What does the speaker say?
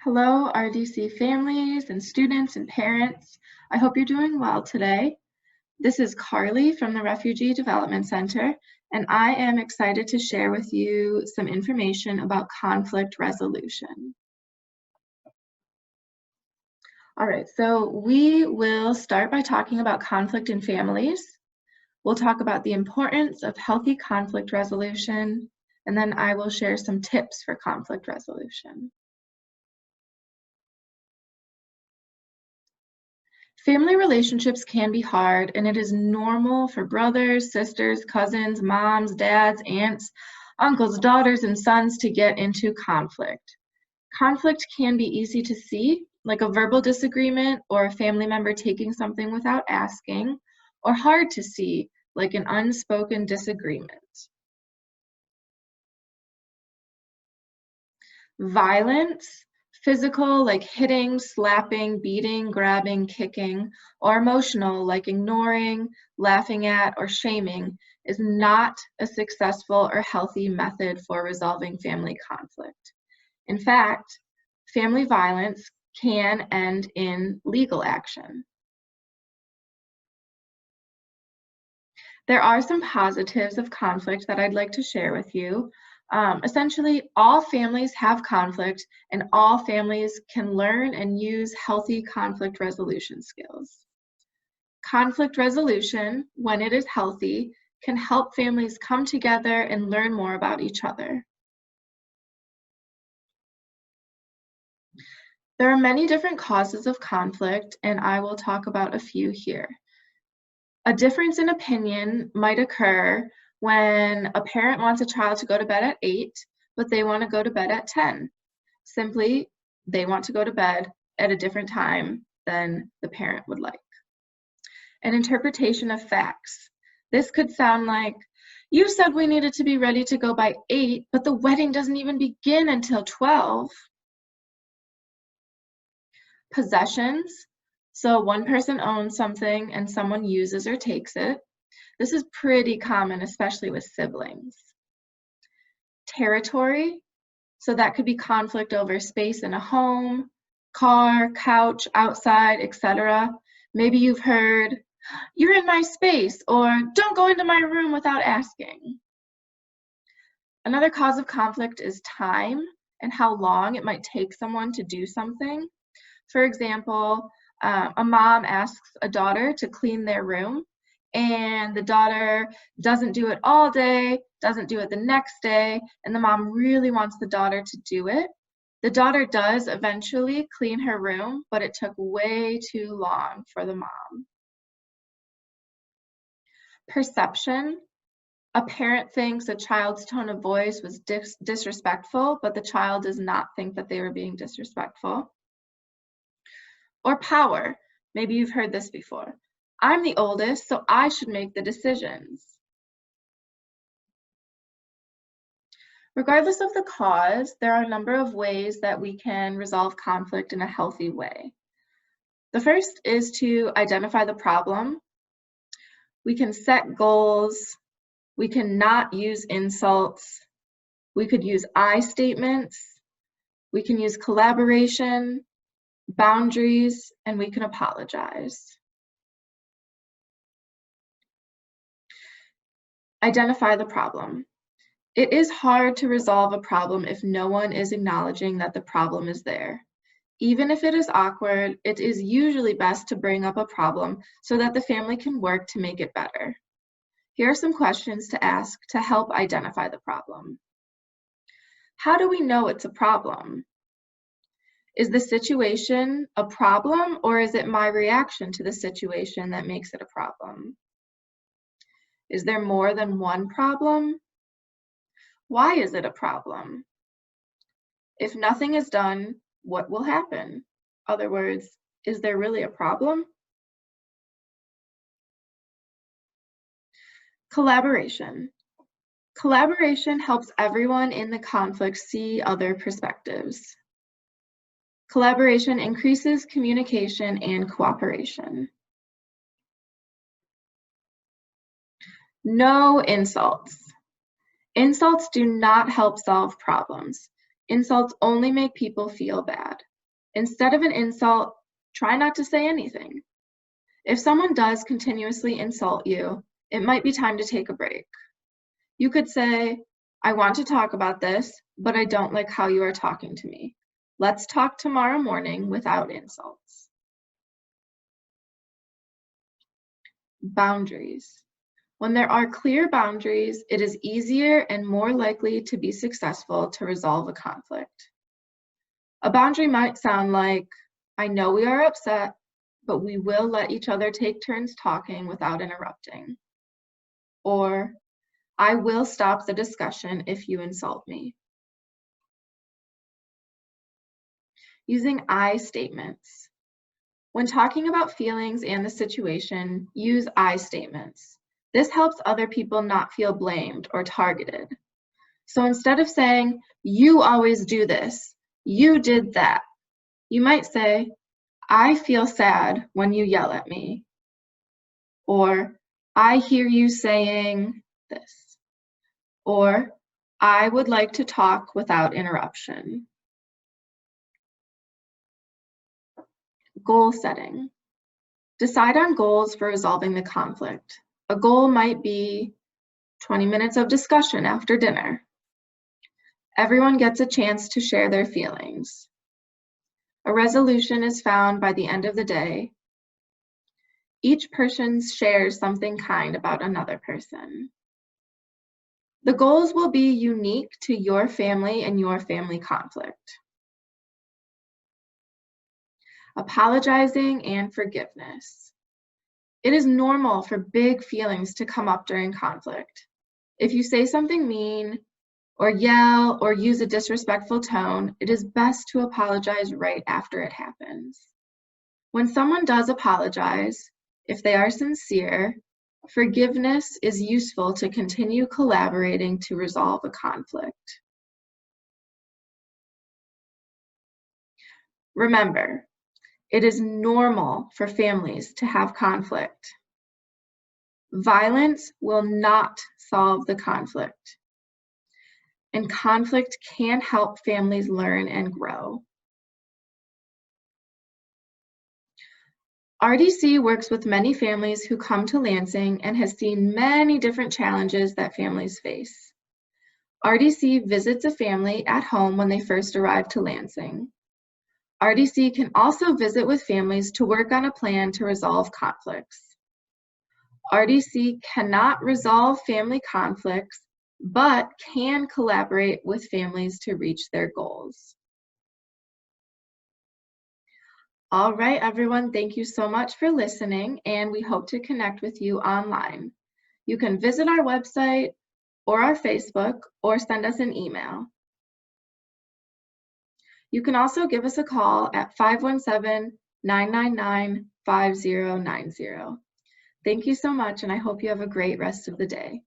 Hello, RDC families and students and parents. I hope you're doing well today. This is Carly from the Refugee Development Center, and I am excited to share with you some information about conflict resolution. All right, so we will start by talking about conflict in families. We'll talk about the importance of healthy conflict resolution, and then I will share some tips for conflict resolution. Family relationships can be hard, and it is normal for brothers, sisters, cousins, moms, dads, aunts, uncles, daughters, and sons to get into conflict. Conflict can be easy to see, like a verbal disagreement or a family member taking something without asking, or hard to see, like an unspoken disagreement. Violence, physical like hitting, slapping, beating, grabbing, kicking, or emotional like ignoring, laughing at, or shaming is not a successful or healthy method for resolving family conflict. In fact, family violence can end in legal action. There are some positives of conflict that I'd like to share with you. Essentially, all families have conflict, and all families can learn and use healthy conflict resolution skills. Conflict resolution, when it is healthy, can help families come together and learn more about each other. There are many different causes of conflict, and I will talk about a few here. A difference in opinion might occur when a parent wants a child to go to bed at 8, but they want to go to bed at 10. Simply, they want to go to bed at a different time than the parent would like. An interpretation of facts. This could sound like, you said we needed to be ready to go by 8, but the wedding doesn't even begin until 12. Possessions. So one person owns something and someone uses or takes it. This is pretty common, especially with siblings. Territory, so that could be conflict over space in a home, car, couch, outside, etc. Maybe you've heard, you're in my space, or don't go into my room without asking. Another cause of conflict is time and how long it might take someone to do something. For example, a mom asks a daughter to clean their room, and the daughter doesn't do it all day, doesn't do it the next day, and the mom really wants the daughter to do it. The daughter does eventually clean her room, but it took way too long for the mom. Perception. A parent thinks a child's tone of voice was disrespectful, but the child does not think that they were being disrespectful. Or power. Maybe you've heard this before. I'm the oldest, so I should make the decisions. Regardless of the cause, there are a number of ways that we can resolve conflict in a healthy way. The first is to identify the problem. We can set goals. We can not use insults. We could use I statements. We can use collaboration, boundaries, and we can apologize. Identify the problem. It is hard to resolve a problem if no one is acknowledging that the problem is there. Even if it is awkward, it is usually best to bring up a problem so that the family can work to make it better. Here are some questions to ask to help identify the problem. How do we know it's a problem? Is the situation a problem, or is it my reaction to the situation that makes it a problem? Is there more than one problem? Why is it a problem? If nothing is done, what will happen? In other words, is there really a problem? Collaboration. Collaboration helps everyone in the conflict see other perspectives. Collaboration increases communication and cooperation. No insults. Insults do not help solve problems. Insults only make people feel bad. Instead of an insult, try not to say anything. If someone does continuously insult you, it might be time to take a break. You could say, I want to talk about this, but I don't like how you are talking to me. Let's talk tomorrow morning without insults. Boundaries. When there are clear boundaries, it is easier and more likely to be successful to resolve a conflict. A boundary might sound like, I know we are upset, but we will let each other take turns talking without interrupting. Or, I will stop the discussion if you insult me. Using I statements. When talking about feelings and the situation, use I statements. This helps other people not feel blamed or targeted. So instead of saying, you always do this, you did that, you might say, I feel sad when you yell at me. Or, I hear you saying this. Or, I would like to talk without interruption. Goal setting. Decide on goals for resolving the conflict. A goal might be 20 minutes of discussion after dinner. Everyone gets a chance to share their feelings. A resolution is found by the end of the day. Each person shares something kind about another person. The goals will be unique to your family and your family conflict. Apologizing and forgiveness. It is normal for big feelings to come up during conflict. If you say something mean, or yell, or use a disrespectful tone, it is best to apologize right after it happens. When someone does apologize, if they are sincere, forgiveness is useful to continue collaborating to resolve a conflict. Remember, it is normal for families to have conflict. Violence will not solve the conflict, and conflict can help families learn and grow. RDC works with many families who come to Lansing and has seen many different challenges that families face. RDC visits a family at home when they first arrive to Lansing. RDC can also visit with families to work on a plan to resolve conflicts. RDC cannot resolve family conflicts, but can collaborate with families to reach their goals. All right, everyone, thank you so much for listening, and we hope to connect with you online. You can visit our website or our Facebook or send us an email. You can also give us a call at 517-999-5090. Thank you so much, and I hope you have a great rest of the day.